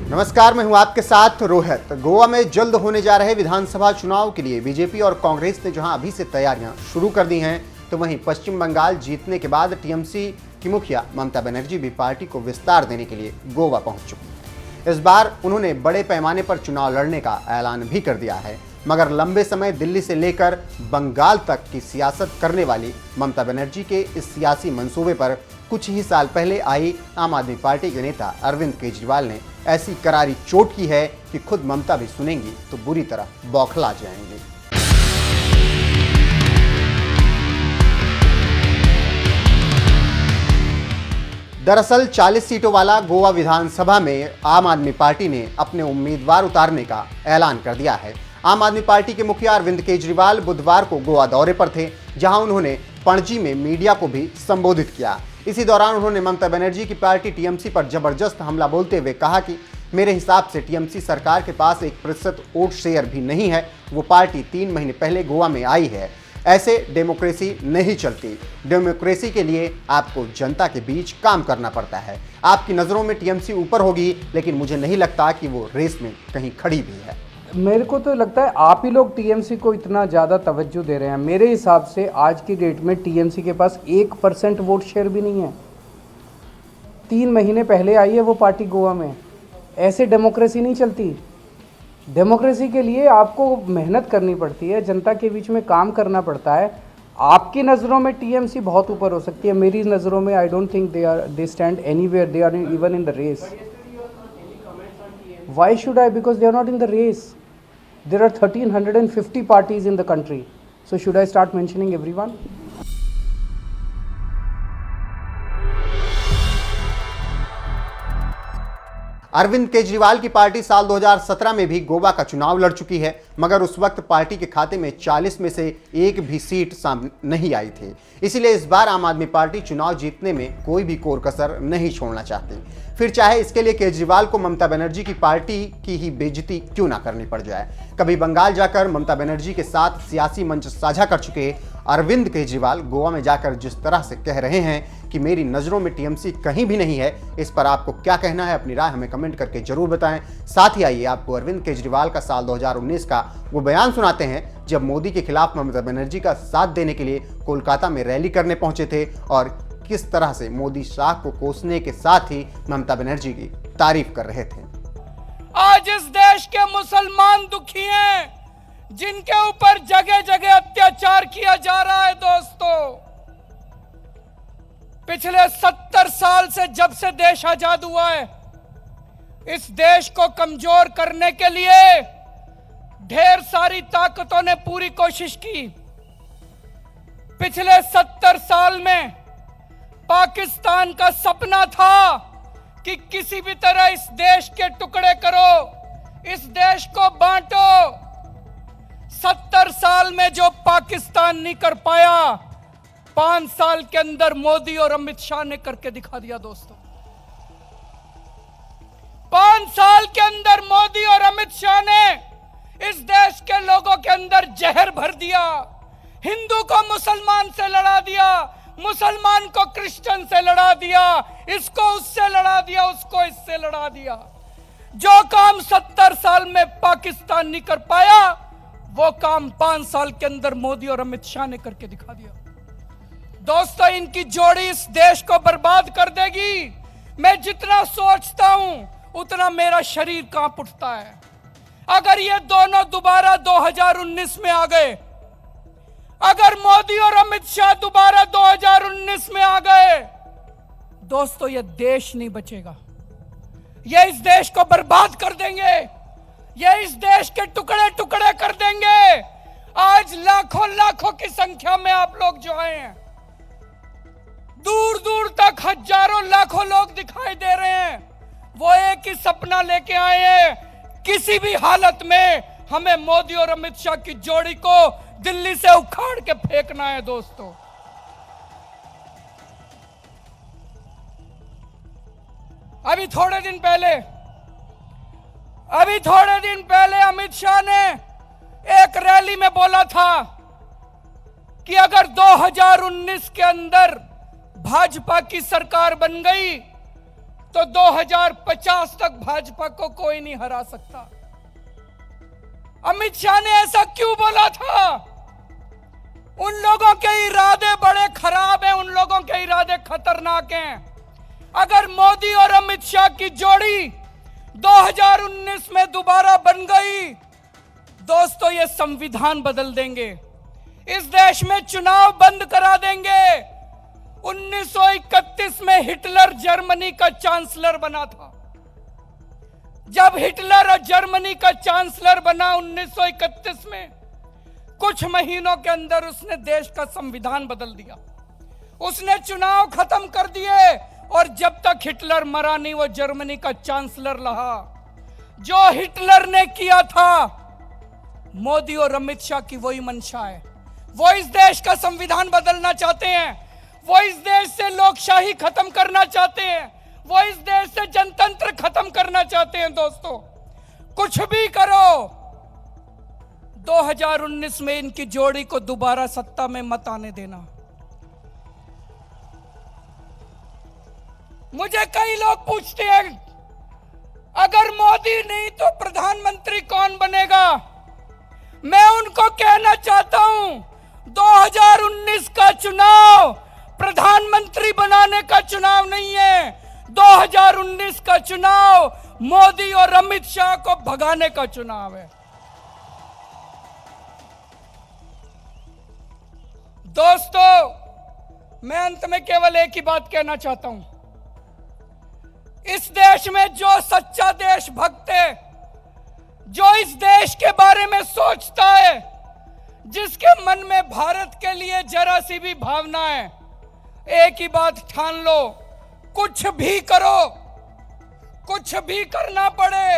नमस्कार, मैं हूं आपके साथ रोहित। गोवा में जल्द होने जा रहे विधानसभा चुनाव के लिए बीजेपी और कांग्रेस ने जहां अभी से तैयारियां शुरू कर दी हैं, तो वहीं पश्चिम बंगाल जीतने के बाद टीएमसी की मुखिया ममता बनर्जी भी पार्टी को विस्तार देने के लिए गोवा पहुंच चुकी हैं। इस बार उन्होंने बड़े पैमाने पर चुनाव लड़ने का ऐलान भी कर दिया है, मगर लंबे समय दिल्ली से लेकर बंगाल तक की सियासत करने वाली ममता बनर्जी के इस सियासी मंसूबे पर कुछ ही साल पहले आई आम आदमी पार्टी के नेता अरविंद केजरीवाल ने ऐसी करारी चोट की है कि खुद ममता भी सुनेंगी तो बुरी तरह बौखला जाएंगी। दरअसल 40 सीटों वाला गोवा विधानसभा में आम आदमी पार्टी ने अपने उम्मीदवार उतारने का ऐलान कर दिया है। आम आदमी पार्टी के मुखिया अरविंद केजरीवाल बुधवार को गोवा दौरे पर थे, जहां उन्होंने पणजी में मीडिया को भी संबोधित किया। इसी दौरान उन्होंने ममता बनर्जी की पार्टी टीएमसी पर जबरदस्त हमला बोलते हुए कहा कि मेरे हिसाब से टीएमसी सरकार के पास 1% वोट शेयर भी नहीं है। वो पार्टी 3 महीने पहले गोवा में आई है। ऐसे डेमोक्रेसी नहीं चलती। डेमोक्रेसी के लिए आपको जनता के बीच काम करना पड़ता है। आपकी नज़रों में टीएमसी ऊपर होगी, लेकिन मुझे नहीं लगता कि वो रेस में कहीं खड़ी भी है। मेरे को तो लगता है आप ही लोग टीएमसी को इतना ज़्यादा तवज्जो दे रहे हैं। मेरे हिसाब से आज की डेट में टीएमसी के पास 1% वोट शेयर भी नहीं है। 3 महीने पहले आई है वो पार्टी गोवा में। ऐसे डेमोक्रेसी नहीं चलती। डेमोक्रेसी के लिए आपको मेहनत करनी पड़ती है, जनता के बीच में काम करना पड़ता है। आपकी नज़रों में टीएमसी बहुत ऊपर हो सकती है, मेरी नज़रों में I don't think they stand anywhere, they are even in the race. Why should I? Because they are not in the race. There are 1350 parties in the country. So should I start mentioning everyone? Arvind Kejriwal की party साल 2017 में भी गोवा का चुनाव लड़ चुकी है, मगर उस वक्त पार्टी के खाते में 40 में से एक भी सीट सामने नहीं आई थी। इसीलिए इस बार आम आदमी पार्टी चुनाव जीतने में कोई भी कोर कसर नहीं छोड़ना चाहती, फिर चाहे इसके लिए केजरीवाल को ममता बनर्जी की पार्टी की ही बेइज्जती क्यों ना करनी पड़ जाए। कभी बंगाल जाकर ममता बनर्जी के साथ सियासी मंच साझा कर चुके अरविंद केजरीवाल गोवा में जाकर जिस तरह से कह रहे हैं कि मेरी नज़रों में टीएमसी कहीं भी नहीं है, इस पर आपको क्या कहना है? अपनी राय हमें कमेंट करके जरूर बताएं। साथ ही आइए आपको अरविंद केजरीवाल का साल 2019 का वो बयान सुनाते हैं जब मोदी के खिलाफ ममता बनर्जी का साथ देने के लिए कोलकाता में रैली करने पहुंचे थे और किस तरह से मोदी शाह को कोसने के साथ ही ममता बनर्जी की तारीफ कर रहे थे। आज इस देश के मुसलमान दुखी हैं, जिनके ऊपर जगह जगह अत्याचार किया जा रहा है। दोस्तों, पिछले 70 साल से जब से देश आजाद हुआ है, इस देश को कमजोर करने के लिए ढेर सारी ताकतों ने पूरी कोशिश की। पिछले 70 साल में पाकिस्तान का सपना था कि किसी भी तरह इस देश के टुकड़े करो, इस देश को बांटो। 70 साल में जो पाकिस्तान नहीं कर पाया, 5 साल के अंदर मोदी और अमित शाह ने करके दिखा दिया। दोस्तों, 5 साल के अंदर मोदी और अमित शाह ने इस देश के लोगों के अंदर जहर भर दिया। हिंदू को मुसलमान से लड़ा दिया, मुसलमान को क्रिश्चियन से लड़ा दिया, इसको उससे लड़ा दिया, उसको इससे लड़ा दिया। जो काम 70 साल में पाकिस्तान नहीं कर पाया, वो काम 5 साल के अंदर मोदी और अमित शाह ने करके दिखा दिया। दोस्तों, इनकी जोड़ी इस देश को बर्बाद कर देगी। मैं जितना सोचता हूं उतना मेरा शरीर कांप उठता है। अगर ये दोनों दोबारा 2019 में आ गए, अगर मोदी और अमित शाह दोबारा 2019 में आ गए, दोस्तों ये देश नहीं बचेगा। ये इस देश को बर्बाद कर देंगे, ये इस देश के टुकड़े टुकड़े कर देंगे। आज लाखों लाखों की संख्या में आप लोग जो आए हैं, दूर दूर तक हजारों लाखों लोग दिखाई दे रहे हैं। वो एक ही सपना लेके आए हैं, किसी भी हालत में हमें मोदी और अमित शाह की जोड़ी को दिल्ली से उखाड़ के फेंकना है। दोस्तों, अभी थोड़े दिन पहले अमित शाह ने एक रैली में बोला था कि अगर 2019 के अंदर भाजपा की सरकार बन गई तो 2050 तक भाजपा को कोई नहीं हरा सकता। अमित शाह ने ऐसा क्यों बोला था? उन लोगों के इरादे बड़े खराब हैं, उन लोगों के इरादे खतरनाक हैं। अगर मोदी और अमित शाह की जोड़ी 2019 में दोबारा बन गई, दोस्तों ये संविधान बदल देंगे, इस देश में चुनाव बंद करा देंगे। 1931 में हिटलर जर्मनी का चांसलर बना था। जब हिटलर और जर्मनी का चांसलर बना 1931 में, कुछ महीनों के अंदर उसने देश का संविधान बदल दिया, उसने चुनाव खत्म कर दिए, और जब तक हिटलर मरा नहीं वो जर्मनी का चांसलर रहा। जो हिटलर ने किया था, मोदी और अमित शाह की वही मंशा है। वो इस देश का संविधान बदलना चाहते हैं, वो इस देश से लोकशाही खत्म करना चाहते हैं, वो इस देश से जनतंत्र खत्म करना चाहते हैं। दोस्तों कुछ भी करो, 2019 में इनकी जोड़ी को दोबारा सत्ता में मत आने देना। मुझे कई लोग पूछते हैं अगर मोदी नहीं तो प्रधानमंत्री कौन बनेगा? मैं उनको कहना चाहता हूं 2019 का चुनाव प्रधानमंत्री बनाने का चुनाव नहीं है। 2019 का चुनाव मोदी और अमित शाह को भगाने का चुनाव है। दोस्तों मैं अंत में केवल एक ही बात कहना चाहता हूं, इस देश में जो सच्चा देशभक्त है, जो इस देश के बारे में सोचता है, जिसके मन में भारत के लिए जरा सी भी भावना है, एक ही बात ठान लो, कुछ भी करो, कुछ भी करना पड़े।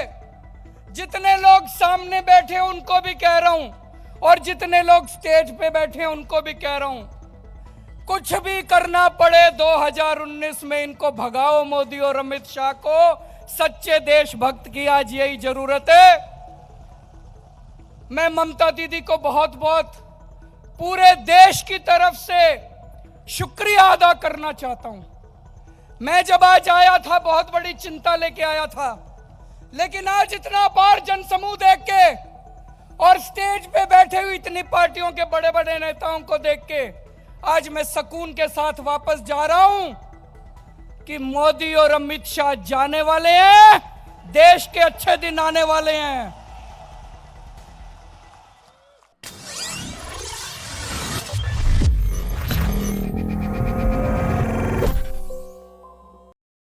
जितने लोग सामने बैठे हैं उनको भी कह रहा हूं, और जितने लोग स्टेज पे बैठे हैं उनको भी कह रहा हूं, कुछ भी करना पड़े 2019 में इनको भगाओ, मोदी और अमित शाह को। सच्चे देशभक्त की आज यही जरूरत है। मैं ममता दीदी को बहुत बहुत पूरे देश की तरफ से शुक्रिया अदा करना चाहता हूं। मैं जब आज आया था बहुत बड़ी चिंता लेके आया था, लेकिन आज इतना बार जनसमूह देख के और स्टेज पे बैठे हुए इतनी पार्टियों के बड़े बड़े नेताओं को देख के आज मैं सुकून के साथ वापस जा रहा हूं कि मोदी और अमित शाह जाने वाले हैं, देश के अच्छे दिन आने वाले हैं।